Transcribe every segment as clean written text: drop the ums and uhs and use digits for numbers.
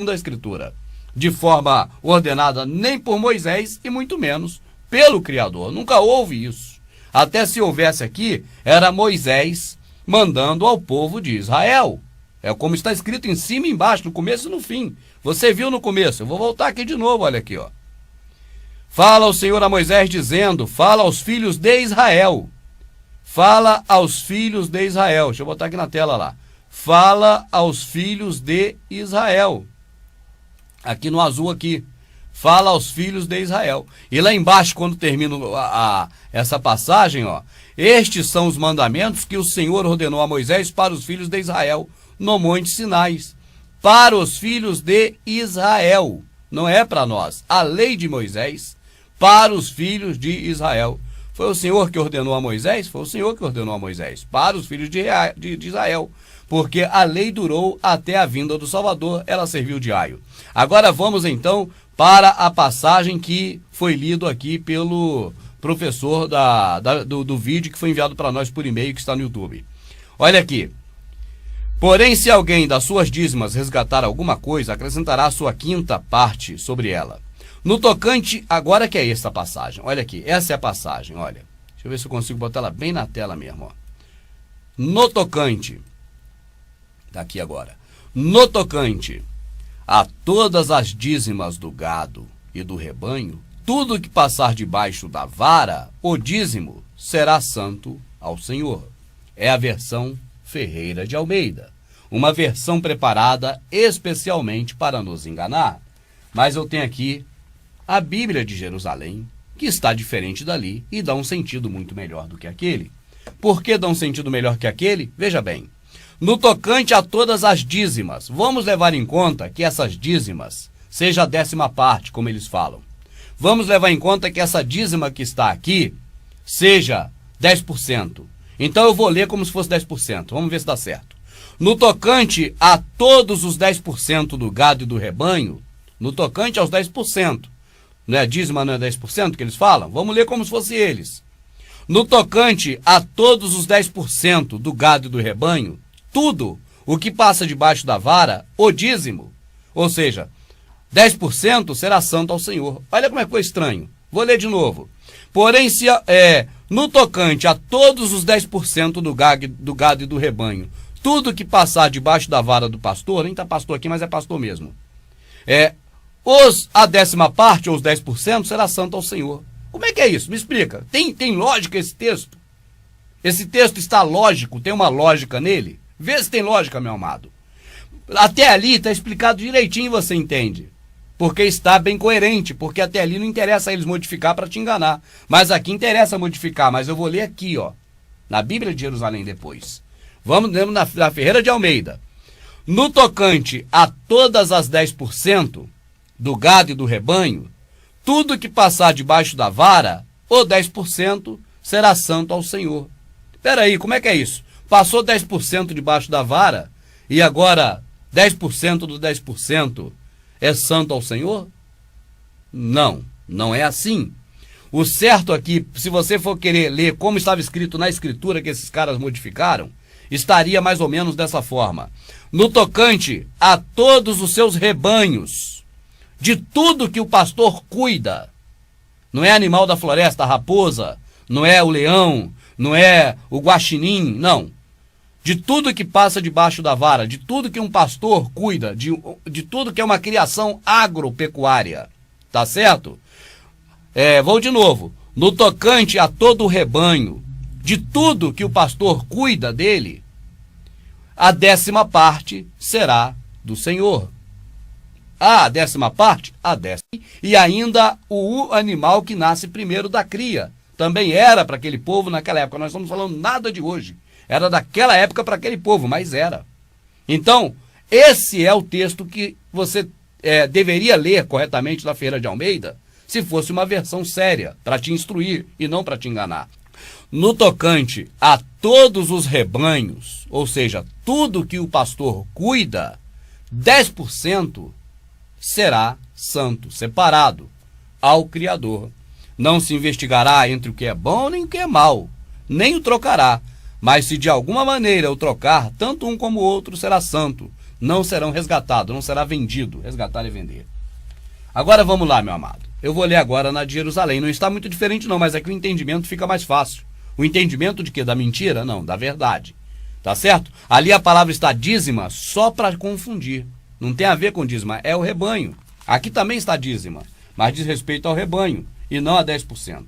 da Escritura, de forma ordenada nem por Moisés e muito menos pelo Criador. Nunca houve isso. Até se houvesse aqui, era Moisés mandando ao povo de Israel. É como está escrito em cima e embaixo, no começo e no fim. Você viu no começo, eu vou voltar aqui de novo, olha aqui, ó. Fala o Senhor a Moisés dizendo, fala aos filhos de Israel. Fala aos filhos de Israel. Deixa eu botar aqui na tela lá. Fala aos filhos de Israel. Aqui no azul aqui. Fala aos filhos de Israel. E lá embaixo, quando termina essa passagem, ó. Estes são os mandamentos que o Senhor ordenou a Moisés para os filhos de Israel no Monte Sinai. Para os filhos de Israel. Não é para nós. A lei de Moisés para os filhos de Israel. Foi o Senhor que ordenou a Moisés? Foi o Senhor que ordenou a Moisés. Para os filhos de Israel. Porque a lei durou até a vinda do Salvador. Ela serviu de aio. Agora vamos então para a passagem que foi lido aqui pelo professor do vídeo que foi enviado para nós por e-mail que está no YouTube. Olha aqui. Porém, se alguém das suas dízimas resgatar alguma coisa, acrescentará a sua quinta parte sobre ela. No tocante, agora que é essa passagem, olha aqui, essa é a passagem, olha. Deixa eu ver se eu consigo botar ela bem na tela mesmo, ó. No tocante, daqui agora. No tocante a todas as dízimas do gado e do rebanho, tudo que passar debaixo da vara, o dízimo, será santo ao Senhor. É a versão Ferreira de Almeida. Uma versão preparada especialmente para nos enganar. Mas eu tenho aqui a Bíblia de Jerusalém, que está diferente dali e dá um sentido muito melhor do que aquele. Por que dá um sentido melhor que aquele? Veja bem. No tocante a todas as dízimas, vamos levar em conta que essas dízimas seja a 10ª parte, como eles falam. Vamos levar em conta que essa dízima que está aqui seja 10%. Então eu vou ler como se fosse 10%. Vamos ver se dá certo. No tocante a todos os 10% do gado e do rebanho, no tocante aos 10%, não é dízima, não é 10% que eles falam? Vamos ler como se fosse eles. No tocante a todos os 10% do gado e do rebanho, tudo o que passa debaixo da vara, o dízimo, ou seja, 10% será santo ao Senhor. Olha como é que foi estranho. Vou ler de novo. Porém, no tocante a todos os 10% do gado e do rebanho, tudo que passar debaixo da vara do pastor, nem está pastor aqui, mas é pastor mesmo, a 10ª parte, ou os 10%, será santo ao Senhor. Como é que é isso? Me explica. Tem lógica esse texto? Esse texto está lógico? Tem uma lógica nele? Vê se tem lógica, meu amado. Até ali está explicado direitinho, você entende. Porque está bem coerente, porque até ali não interessa eles modificar para te enganar. Mas aqui interessa modificar, mas eu vou ler aqui, ó, na Bíblia de Jerusalém depois. Vamos na Ferreira de Almeida. No tocante a todas as 10% do gado e do rebanho, tudo que passar debaixo da vara, o 10% será santo ao Senhor. Espera aí, como é que é isso? Passou 10% debaixo da vara e agora 10% do 10% é santo ao Senhor? Não, não é assim. O certo aqui, se você for querer ler como estava escrito na Escritura que esses caras modificaram, estaria mais ou menos dessa forma. No tocante a todos os seus rebanhos, de tudo que o pastor cuida, não é animal da floresta, a raposa, não é o leão, não é o guaxinim, não. De tudo que passa debaixo da vara, de tudo que um pastor cuida, de tudo que é uma criação agropecuária, tá certo? Vou de novo. No tocante a todo o rebanho, de tudo que o pastor cuida dele, a 10ª parte será do Senhor. A 10ª parte, a 10ª. E ainda o animal que nasce primeiro da cria. Também era para aquele povo naquela época. Nós estamos falando nada de hoje. Era daquela época para aquele povo, mas era. Então, esse é o texto que você deveria ler corretamente na Ferreira de Almeida, se fosse uma versão séria, para te instruir e não para te enganar. No tocante a todos os rebanhos, ou seja, tudo que o pastor cuida, 10% será santo, separado ao Criador. Não se investigará entre o que é bom nem o que é mal, nem o trocará. Mas se de alguma maneira o trocar, tanto um como o outro será santo, não serão resgatados, não será vendido. Resgatar é vender. Agora vamos lá, meu amado. Eu vou ler agora na de Jerusalém. Não está muito diferente não, mas é que o entendimento fica mais fácil. O entendimento de quê? Da mentira? Não, da verdade. Tá certo? Ali a palavra está dízima só para confundir. Não tem a ver com dízima, é o rebanho. Aqui também está dízima, mas diz respeito ao rebanho e não a 10%.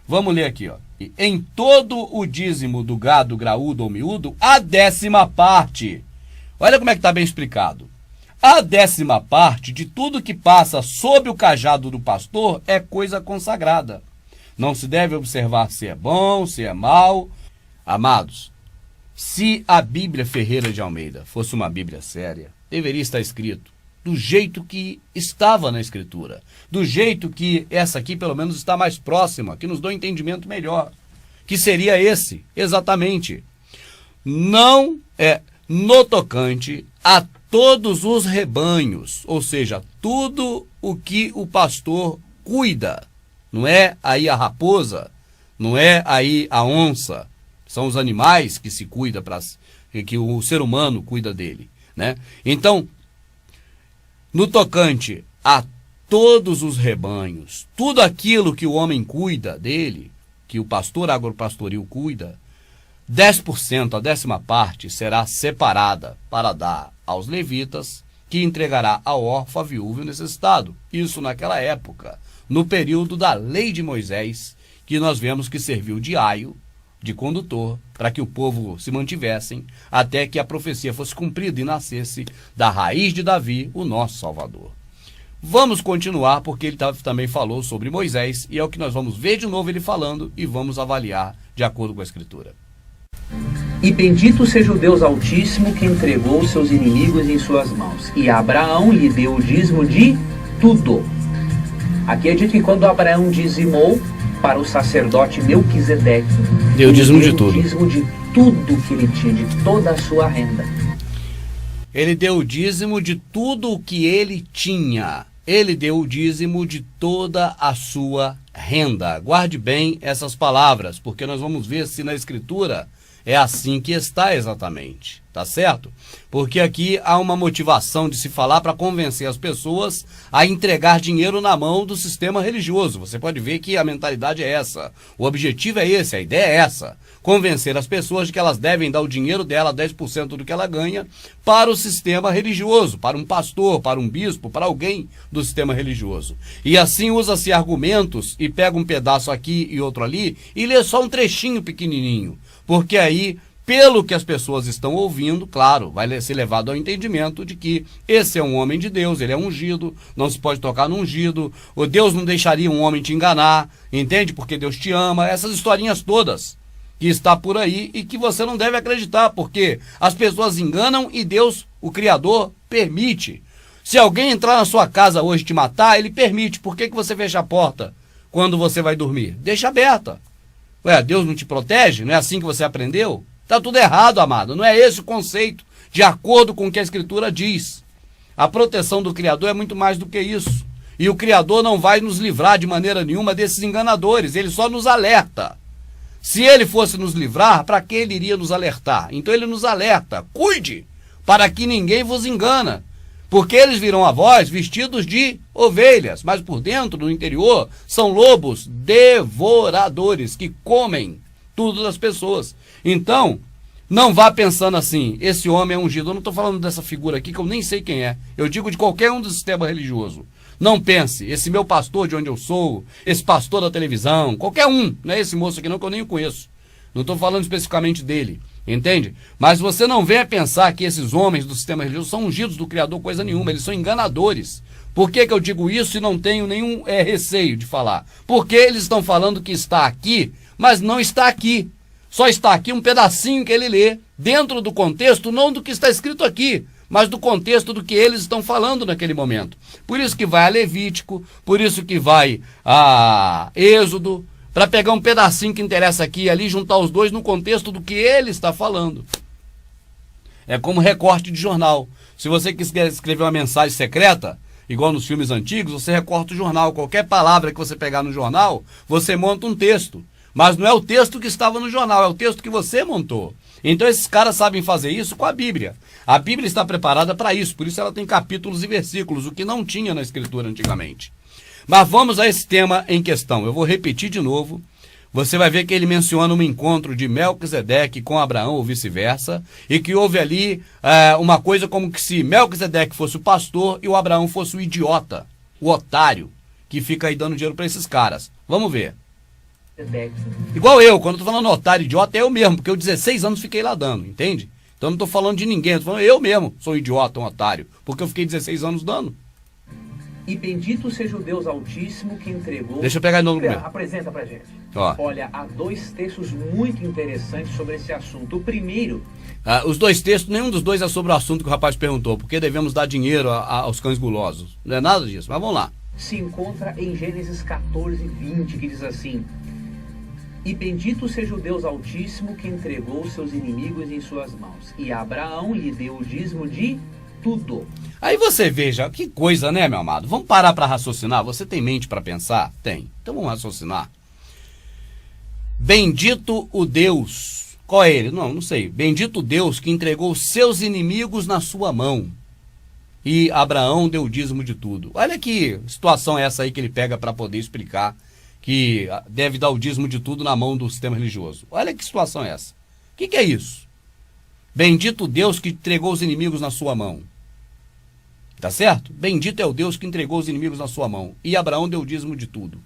Vamos ler aqui, ó. Em todo o dízimo do gado graúdo ou miúdo, a 10ª parte. Olha como é que está bem explicado. A 10ª parte de tudo que passa sob o cajado do pastor é coisa consagrada. Não se deve observar se é bom, se é mal. Amados, se a Bíblia Ferreira de Almeida fosse uma Bíblia séria, deveria estar escrito do jeito que estava na Escritura. Do jeito que essa aqui, pelo menos, está mais próxima, que nos dá um entendimento melhor. Que seria esse, exatamente. Não é no tocante a todos os rebanhos, ou seja, tudo o que o pastor cuida. Não é aí a raposa, não é aí a onça, são os animais que se cuida, que o ser humano cuida dele, né? Então, no tocante a todos os rebanhos, tudo aquilo que o homem cuida dele, que o pastor agropastoril cuida, 10%, a 10ª parte, será separada para dar aos levitas, que entregará ao órfão, a viúva e o necessitado. Isso naquela época, no período da lei de Moisés, que nós vemos que serviu de aio, de condutor, para que o povo se mantivessem, até que a profecia fosse cumprida e nascesse da raiz de Davi, o nosso Salvador. Vamos continuar, porque ele também falou sobre Moisés, e é o que nós vamos ver de novo ele falando, e vamos avaliar de acordo com a Escritura. E bendito seja o Deus Altíssimo, que entregou seus inimigos em suas mãos. E Abraão lhe deu o dízimo de tudo. Aqui é dito que quando Abraão dizimou para o sacerdote Melquisedeque, deu o dízimo de tudo. O dízimo de tudo que ele tinha, de toda a sua renda. Ele deu o dízimo de tudo o que ele tinha. Ele deu o dízimo de toda a sua renda. Guarde bem essas palavras, porque nós vamos ver se na Escritura é assim que está exatamente, tá certo? Porque aqui há uma motivação de se falar para convencer as pessoas a entregar dinheiro na mão do sistema religioso. Você pode ver que a mentalidade é essa, o objetivo é esse, a ideia é essa. Convencer as pessoas de que elas devem dar o dinheiro dela, 10% do que ela ganha, para o sistema religioso, para um pastor, para um bispo, para alguém do sistema religioso. E assim usa-se argumentos e pega um pedaço aqui e outro ali e lê só um trechinho pequenininho. Porque aí, pelo que as pessoas estão ouvindo, claro, vai ser levado ao entendimento de que esse é um homem de Deus, ele é ungido, não se pode tocar no ungido, o Deus não deixaria um homem te enganar, entende? Porque Deus te ama, essas historinhas todas que está por aí e que você não deve acreditar, porque as pessoas enganam e Deus, o Criador, permite. Se alguém entrar na sua casa hoje e te matar, ele permite. Por que você fecha a porta quando você vai dormir? Deixa aberta. Ué, Deus não te protege? Não é assim que você aprendeu? Está tudo errado, amado. Não é esse o conceito, de acordo com o que a Escritura diz. A proteção do Criador é muito mais do que isso. E o Criador não vai nos livrar de maneira nenhuma desses enganadores. Ele só nos alerta. Se ele fosse nos livrar, para que ele iria nos alertar? Então ele nos alerta. Cuide, para que ninguém vos engana. Porque eles virão a vós vestidos de ovelhas, mas por dentro, no interior, são lobos devoradores que comem tudo das pessoas. Então, não vá pensando assim, esse homem é ungido. Eu não estou falando dessa figura aqui, que eu nem sei quem é. Eu digo de qualquer um do sistema religioso. Não pense, esse meu pastor de onde eu sou, esse pastor da televisão, qualquer um, não é esse moço aqui não, que eu nem o conheço. Não estou falando especificamente dele. Entende? Mas você não venha pensar que esses homens do sistema religioso são ungidos do Criador, coisa nenhuma. Eles são enganadores. Por que eu digo isso e não tenho nenhum receio de falar? Porque eles estão falando que está aqui, mas não está aqui. Só está aqui um pedacinho que ele lê, dentro do contexto, não do que está escrito aqui, mas do contexto do que eles estão falando naquele momento. Por isso que vai a Levítico, por isso que vai a Êxodo, para pegar um pedacinho que interessa aqui e ali, juntar os dois no contexto do que ele está falando. É como recorte de jornal. Se você quiser escrever uma mensagem secreta, igual nos filmes antigos, você recorta o jornal. Qualquer palavra que você pegar no jornal, você monta um texto. Mas não é o texto que estava no jornal, é o texto que você montou. Então esses caras sabem fazer isso com a Bíblia. A Bíblia está preparada para isso, por isso ela tem capítulos e versículos, o que não tinha na Escritura antigamente. Mas vamos a esse tema em questão. Eu vou repetir de novo. Você vai ver que ele menciona um encontro de Melquisedeque com Abraão ou vice-versa, e que houve ali uma coisa como que se Melquisedeque fosse o pastor e o Abraão fosse o idiota, o otário, que fica aí dando dinheiro para esses caras. Vamos ver. Igual eu, quando eu tô falando otário, idiota, é eu mesmo, porque eu 16 anos fiquei lá dando, entende? Então eu não tô falando de ninguém, eu tô falando eu mesmo sou um idiota, um otário, porque eu fiquei 16 anos dando. E bendito seja o Deus Altíssimo que entregou... Deixa eu pegar de novo. Apresenta pra gente. Ó. Olha, há 2 textos muito interessantes sobre esse assunto. O primeiro... Os 2 textos, nenhum dos 2 é sobre o assunto que o rapaz perguntou, porque devemos dar dinheiro aos cães gulosos. Não é nada disso, mas vamos lá. Se encontra em Gênesis 14, 20, que diz assim: e bendito seja o Deus Altíssimo que entregou seus inimigos em suas mãos. E Abraão lhe deu o dízimo de tudo. Aí você veja, que coisa, né, meu amado? Vamos parar para raciocinar? Você tem mente para pensar? Tem. Então vamos raciocinar. Bendito o Deus. Qual é ele? Não sei. Bendito o Deus que entregou seus inimigos na sua mão. E Abraão deu o dízimo de tudo. Olha que situação é essa aí que ele pega para poder explicar que deve dar o dízimo de tudo na mão do sistema religioso. Olha que situação é essa. O que é isso? Bendito o Deus que entregou os inimigos na sua mão. Tá certo? Bendito é o Deus que entregou os inimigos na sua mão. E Abraão deu o dízimo de tudo.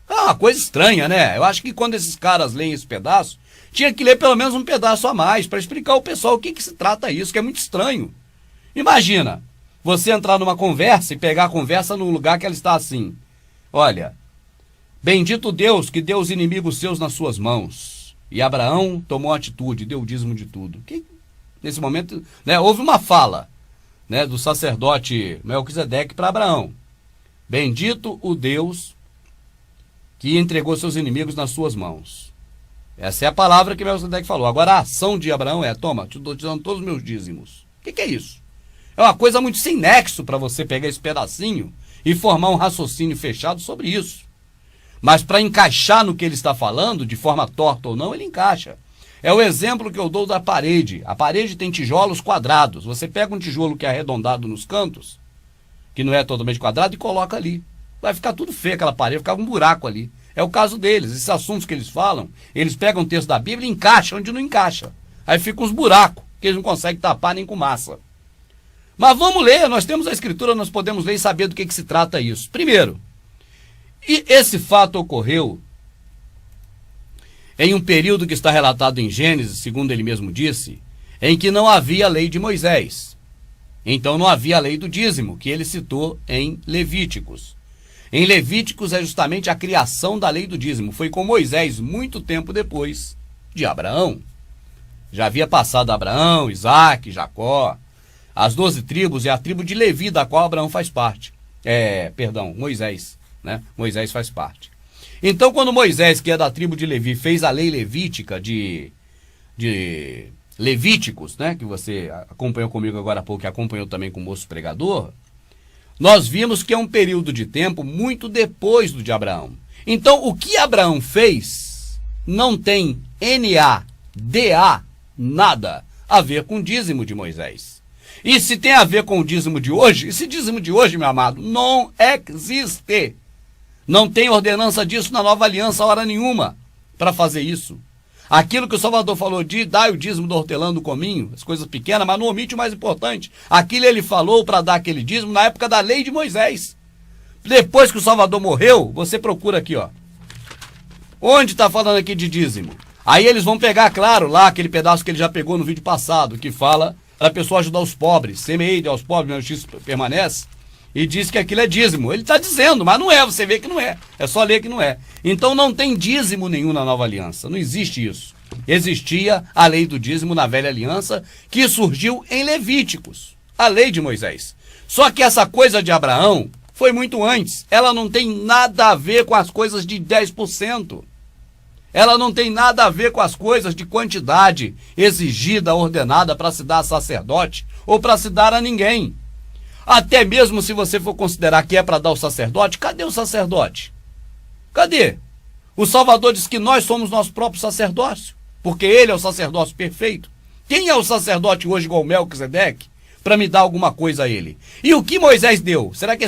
É uma coisa estranha, né? Eu acho que quando esses caras leem esse pedaço, tinha que ler pelo menos um pedaço a mais para explicar ao pessoal o que se trata isso, que é muito estranho. Imagina você entrar numa conversa e pegar a conversa num lugar que ela está assim. Olha, bendito Deus que deu os inimigos seus nas suas mãos. E Abraão tomou atitude, deu o dízimo de tudo. Nesse momento, né, houve uma fala, né, do sacerdote Melquisedeque para Abraão. Bendito o Deus que entregou seus inimigos nas suas mãos. Essa é a palavra que Melquisedeque falou. Agora a ação de Abraão é: toma, te dando todos os meus dízimos. O que é isso? É uma coisa muito sem nexo para você pegar esse pedacinho e formar um raciocínio fechado sobre isso. Mas para encaixar no que ele está falando, de forma torta ou não, ele encaixa. É o exemplo que eu dou da parede. A parede tem tijolos quadrados. Você pega um tijolo que é arredondado nos cantos, que não é totalmente quadrado, e coloca ali. Vai ficar tudo feio aquela parede, vai ficar um buraco ali. É o caso deles. Esses assuntos que eles falam, eles pegam um texto da Bíblia e encaixam onde não encaixa. Aí ficam uns buracos, que eles não conseguem tapar nem com massa. Mas vamos ler, nós temos a Escritura, nós podemos ler e saber do que se trata isso. Primeiro, e esse fato ocorreu em um período que está relatado em Gênesis, segundo ele mesmo disse, em que não havia a lei de Moisés. Então não havia a lei do dízimo, que ele citou em Levíticos. Em Levíticos é justamente a criação da lei do dízimo. Foi com Moisés muito tempo depois de Abraão. Já havia passado Abraão, Isaac, Jacó. As 12 tribos é a tribo de Levi, da qual Abraão faz parte. Moisés, né? Moisés faz parte. Então, quando Moisés, que é da tribo de Levi, fez a lei levítica de Levíticos, né, que você acompanhou comigo agora há pouco, que acompanhou também com o moço pregador, nós vimos que é um período de tempo muito depois do de Abraão. Então, o que Abraão fez não tem N-A-D-A, nada a ver com o dízimo de Moisés. E se tem a ver com o dízimo de hoje, esse dízimo de hoje, meu amado, não existe. Não tem ordenança disso na nova aliança, hora nenhuma, para fazer isso. Aquilo que o Salvador falou de dar o dízimo do hortelã, do cominho, as coisas pequenas, mas não omite o mais importante. Aquilo ele falou para dar aquele dízimo na época da lei de Moisés. Depois que o Salvador morreu, você procura aqui, ó. Onde está falando aqui de dízimo? Aí eles vão pegar, claro, lá aquele pedaço que ele já pegou no vídeo passado, que fala para a pessoa ajudar os pobres. Semeie aos pobres, minha justiça permanece. E diz que aquilo é dízimo. Ele está dizendo, mas não é, você vê que não é. É só ler que não é. Então não tem dízimo nenhum na nova aliança. Não existe isso. Existia a lei do dízimo na velha aliança, que surgiu em Levíticos, a lei de Moisés. Só que essa coisa de Abraão foi muito antes. Ela não tem nada a ver com as coisas de 10%. Ela não tem nada a ver com as coisas de quantidade exigida, ordenada para se dar a sacerdote ou para se dar a ninguém. Até mesmo se você for considerar que é para dar o sacerdote, cadê o sacerdote? Cadê? O Salvador diz que nós somos nosso próprio sacerdócio, porque ele é o sacerdócio perfeito. Quem é o sacerdote hoje igual Melquisedeque para me dar alguma coisa a ele? E o que Moisés deu? Será que é